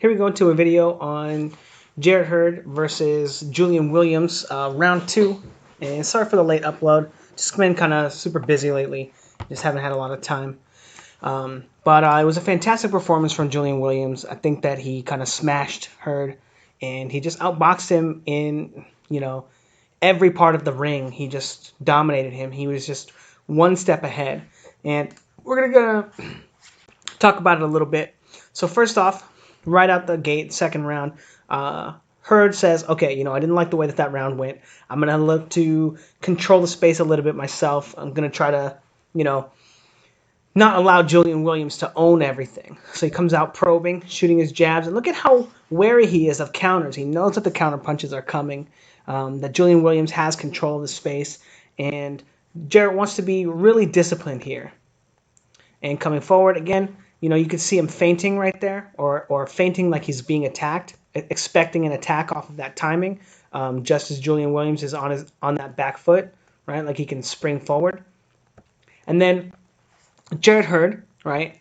Here we go into a video on Jarret Hurd versus Julian Williams, round 2. And sorry for the late upload. Just been kind of super busy lately. Just haven't had a lot of time. But it was a fantastic performance from Julian Williams. I think that he kind of smashed Hurd, and he just outboxed him in, every part of the ring. He just dominated him. He was just one step ahead. And we're gonna talk about it a little bit. So first off, right out the gate, second round, Hurd says, okay, I didn't like the way that round went. I'm going to look to control the space a little bit myself. I'm going to try to, not allow Julian Williams to own everything. So he comes out probing, shooting his jabs, and look at how wary he is of counters. He knows that the counter punches are coming, that Julian Williams has control of the space, and Jarret wants to be really disciplined here. And coming forward, again, you can see him feinting right there, or feinting like he's being attacked, expecting an attack off of that timing, just as Julian Williams is on that back foot, right? Like he can spring forward. And then Jarret Hurd, right?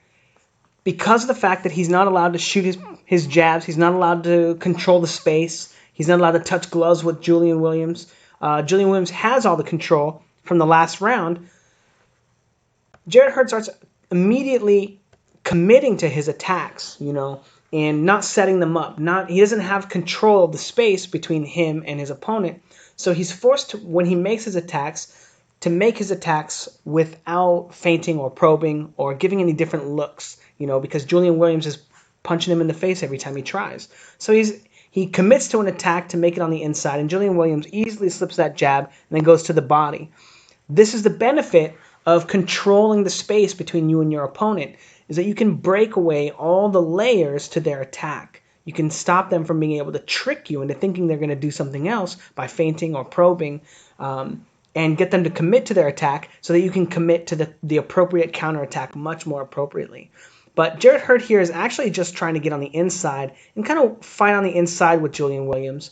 Because of the fact that he's not allowed to shoot his jabs, he's not allowed to control the space, he's not allowed to touch gloves with Julian Williams. Julian Williams has all the control from the last round. Jarret Hurd starts immediately committing to his attacks, and not setting them up. He doesn't have control of the space between him and his opponent. So he's forced to, when he makes his attacks, to make his attacks without feinting or probing or giving any different looks, because Julian Williams is punching him in the face every time he tries. So he commits to an attack to make it on the inside, and Julian Williams easily slips that jab and then goes to the body. This is the benefit of controlling the space between you and your opponent, is that you can break away all the layers to their attack. You can stop them from being able to trick you into thinking they're going to do something else by feinting or probing, and get them to commit to their attack so that you can commit to the appropriate counterattack much more appropriately. But Jarret Hurd here is actually just trying to get on the inside and kind of fight on the inside with Julian Williams.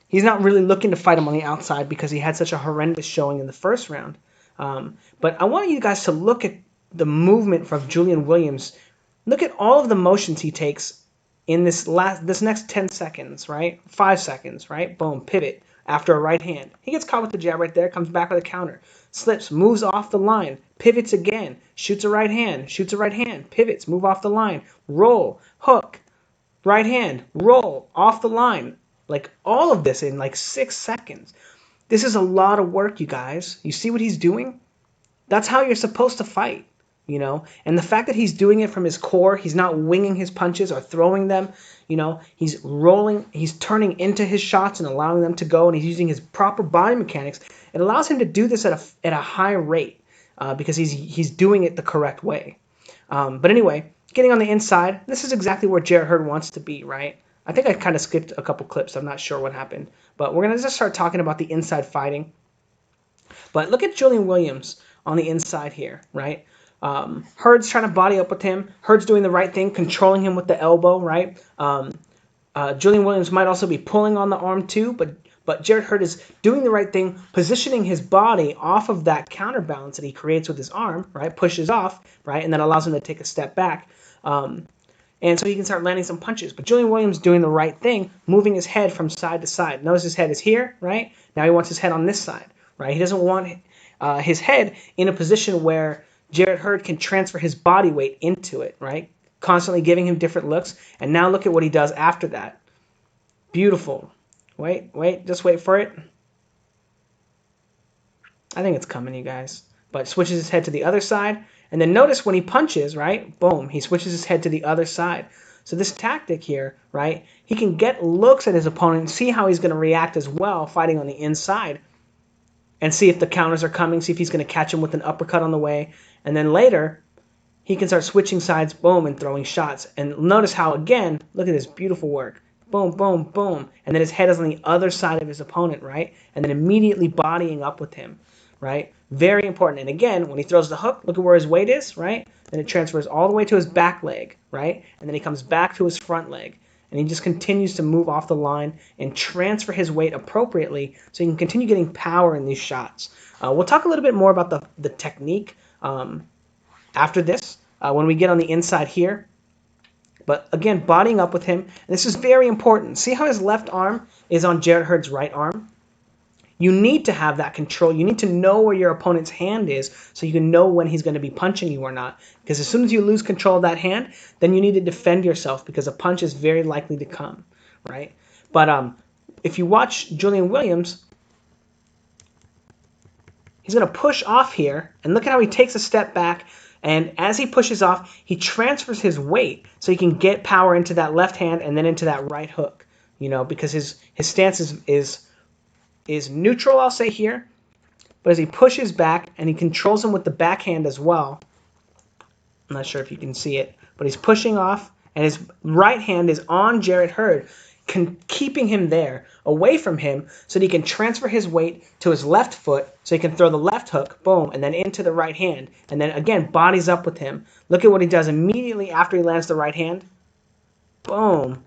He's not really looking to fight him on the outside because he had such a horrendous showing in the first round. But I want you guys to look at the movement from Julian Williams. Look at all of the motions he takes in this next 10 seconds, right? 5 seconds, right? Boom, pivot after a right hand. He gets caught with the jab right there, comes back with a counter. Slips, moves off the line, pivots again, shoots a right hand, pivots, move off the line, roll, hook, right hand, roll, off the line. Like all of this in like 6 seconds. This is a lot of work, you guys. You see what he's doing? That's how you're supposed to fight, And the fact that he's doing it from his core, he's not winging his punches or throwing them, he's rolling, he's turning into his shots and allowing them to go, and he's using his proper body mechanics. It allows him to do this at a high rate because he's doing it the correct way. But anyway, getting on the inside, this is exactly where Jarret Hurd wants to be, right? I think I kind of skipped a couple clips. I'm not sure what happened. But we're going to just start talking about the inside fighting. But look at Julian Williams on the inside here, right? Hurd's trying to body up with him. Hurd's doing the right thing, controlling him with the elbow, right? Julian Williams might also be pulling on the arm too, but Jarret Hurd is doing the right thing, positioning his body off of that counterbalance that he creates with his arm, right? Pushes off, right? And that allows him to take a step back. And so he can start landing some punches. But Julian Williams doing the right thing, moving his head from side to side. Notice his head is here, right? Now he wants his head on this side, right? He doesn't want his head in a position where Jarret Hurd can transfer his body weight into it, right? Constantly giving him different looks. And now look at what he does after that. Beautiful. Wait, just wait for it. I think it's coming, you guys. But switches his head to the other side. And then notice when he punches, right? Boom, he switches his head to the other side. So this tactic here, right? He can get looks at his opponent and see how he's going to react as well, fighting on the inside. And see if the counters are coming, see if he's going to catch him with an uppercut on the way. And then later, he can start switching sides, boom, and throwing shots. And notice how, again, look at this beautiful work. Boom, boom, boom. And then his head is on the other side of his opponent, right? And then immediately bodying up with him, right? Very important. And again, when he throws the hook, look at where his weight is, right? Then it transfers all the way to his back leg, right? And then he comes back to his front leg. And he just continues to move off the line and transfer his weight appropriately so he can continue getting power in these shots. We'll talk a little bit more about the technique after this when we get on the inside here. But again, bodying up with him. And this is very important. See how his left arm is on Jarret Hurd's right arm? You need to have that control. You need to know where your opponent's hand is so you can know when he's going to be punching you or not. Because as soon as you lose control of that hand, then you need to defend yourself because a punch is very likely to come, right? But if you watch Julian Williams, he's going to push off here, and look at how he takes a step back, and as he pushes off, he transfers his weight so he can get power into that left hand and then into that right hook, you know, because his stance is neutral, I'll say here, but as he pushes back and he controls him with the backhand as well, I'm not sure if you can see it, but he's pushing off, and his right hand is on Jarret Hurd, keeping him there, away from him, so that he can transfer his weight to his left foot, so he can throw the left hook, boom, and then into the right hand, and then again, bodies up with him. Look at what he does immediately after he lands the right hand. Boom.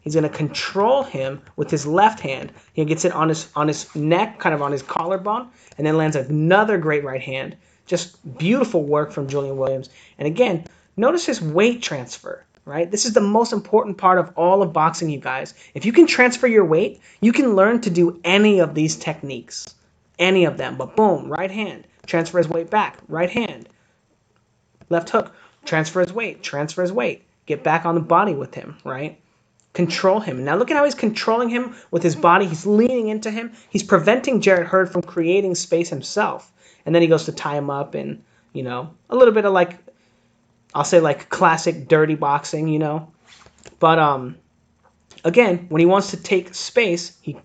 He's going to control him with his left hand. He gets it on his neck, kind of on his collarbone, and then lands another great right hand. Just beautiful work from Julian Williams. And again, notice his weight transfer, right? This is the most important part of all of boxing, you guys. If you can transfer your weight, you can learn to do any of these techniques, any of them. But boom, right hand, transfer his weight back, right hand, left hook, transfer his weight, get back on the body with him, right? Control him. Now look at how he's controlling him with his body. He's leaning into him. He's preventing Jarret Hurd from creating space himself. And then he goes to tie him up and, you know, a little bit of like, I'll say like classic dirty boxing, you know. But again, when he wants to take space, he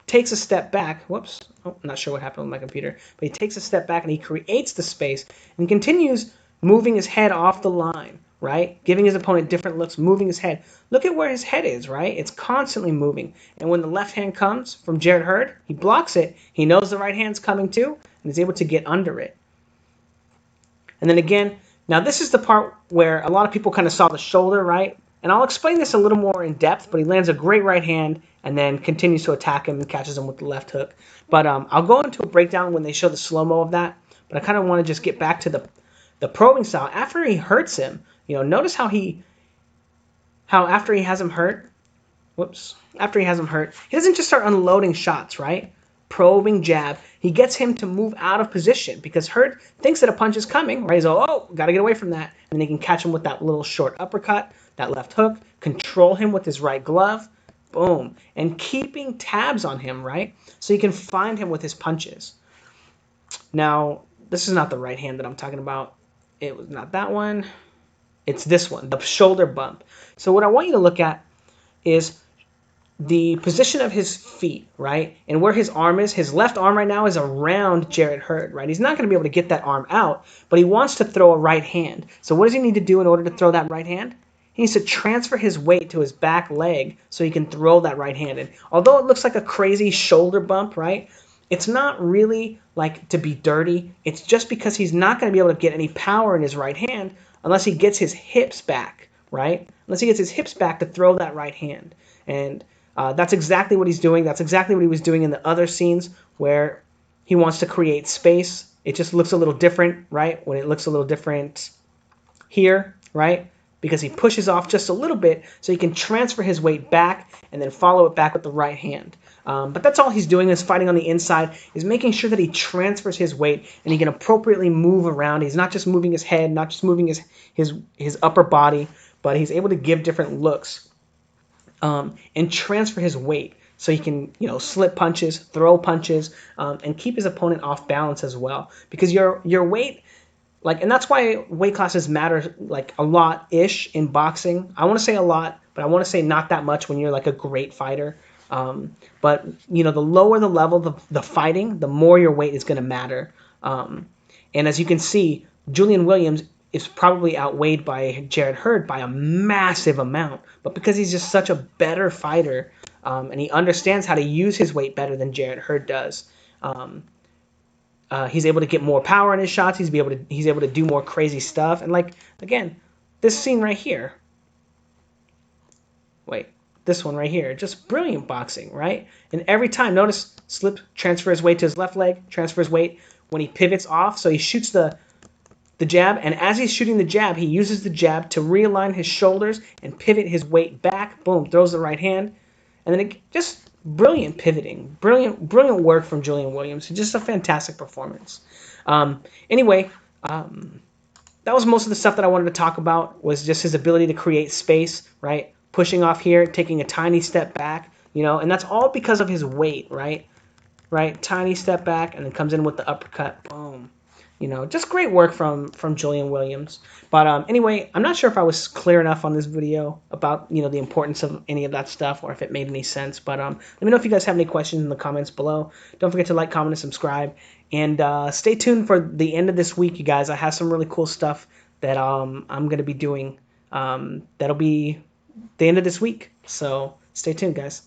takes a step back. Whoops. Oh, I'm not sure what happened with my computer. But he takes a step back and he creates the space and continues moving his head off the line, right? Giving his opponent different looks, moving his head. Look at where his head is, right? It's constantly moving. And when the left hand comes from Jarret Hurd, he blocks it. He knows the right hand's coming too, and is able to get under it. And then again, now this is the part where a lot of people kind of saw the shoulder, right? And I'll explain this a little more in depth, but he lands a great right hand and then continues to attack him and catches him with the left hook. But I'll go into a breakdown when they show the slow-mo of that. But I kind of want to just get back to the probing style. After he hurts him, you know, notice how after he has him hurt, after he has him hurt, he doesn't just start unloading shots, right? Probing jab. He gets him to move out of position because Hurd thinks that a punch is coming, right? He's like, oh, got to get away from that. And then he can catch him with that little short uppercut, that left hook, control him with his right glove, boom. And keeping tabs on him, right? So you can find him with his punches. Now, this is not the right hand that I'm talking about. It was not that one. It's this one, the shoulder bump. So what I want you to look at is the position of his feet, right? And where his arm is. His left arm right now is around Jarret Hurd, right? He's not going to be able to get that arm out, but he wants to throw a right hand. So what does he need to do in order to throw that right hand? He needs to transfer his weight to his back leg so he can throw that right hand. And although it looks like a crazy shoulder bump, right? It's not really like to be dirty. It's just because he's not going to be able to get any power in his right hand unless he gets his hips back, right? Unless he gets his hips back to throw that right hand. And that's exactly what he's doing. That's exactly what he was doing in the other scenes where he wants to create space. It just looks a little different, right? When it looks a little different here, right? Because he pushes off just a little bit so he can transfer his weight back and then follow it back with the right hand. But that's all he's doing is fighting on the inside, is making sure that he transfers his weight and he can appropriately move around. He's not just moving his head, not just moving his upper body, but he's able to give different looks and transfer his weight so he can, you know, slip punches, throw punches, and keep his opponent off balance as well. Because your weight, like, and that's why weight classes matter like a lot-ish in boxing. I want to say a lot, but I want to say not that much when you're like a great fighter. But, you know, the lower the level, the fighting, the more your weight is going to matter. And as you can see, Julian Williams is probably outweighed by Jarret Hurd by a massive amount. But because he's just such a better fighter, and he understands how to use his weight better than Jarret Hurd does, he's able to get more power in his shots. He's able to do more crazy stuff. And like, again, this scene right here. This one right here, just brilliant boxing, right? And every time, notice, slip, transfer his weight to his left leg, transfer his weight when he pivots off. So he shoots the the jab, and as he's shooting the jab, he uses the jab to realign his shoulders and pivot his weight back. Boom, throws the right hand, and then just brilliant pivoting, brilliant work from Julian Williams. Just a fantastic performance. Anyway, that was most of the stuff that I wanted to talk about, was just his ability to create space, right? Pushing off here, taking a tiny step back, and that's all because of his weight, right? Right, tiny step back, and then comes in with the uppercut, boom. Just great work from Julian Williams. But anyway, I'm not sure if I was clear enough on this video about the importance of any of that stuff, or if it made any sense. But let me know if you guys have any questions in the comments below. Don't forget to like, comment, and subscribe. And stay tuned for the end of this week, you guys. I have some really cool stuff that I'm going to be doing. That'll be the end of this week. So stay tuned, guys.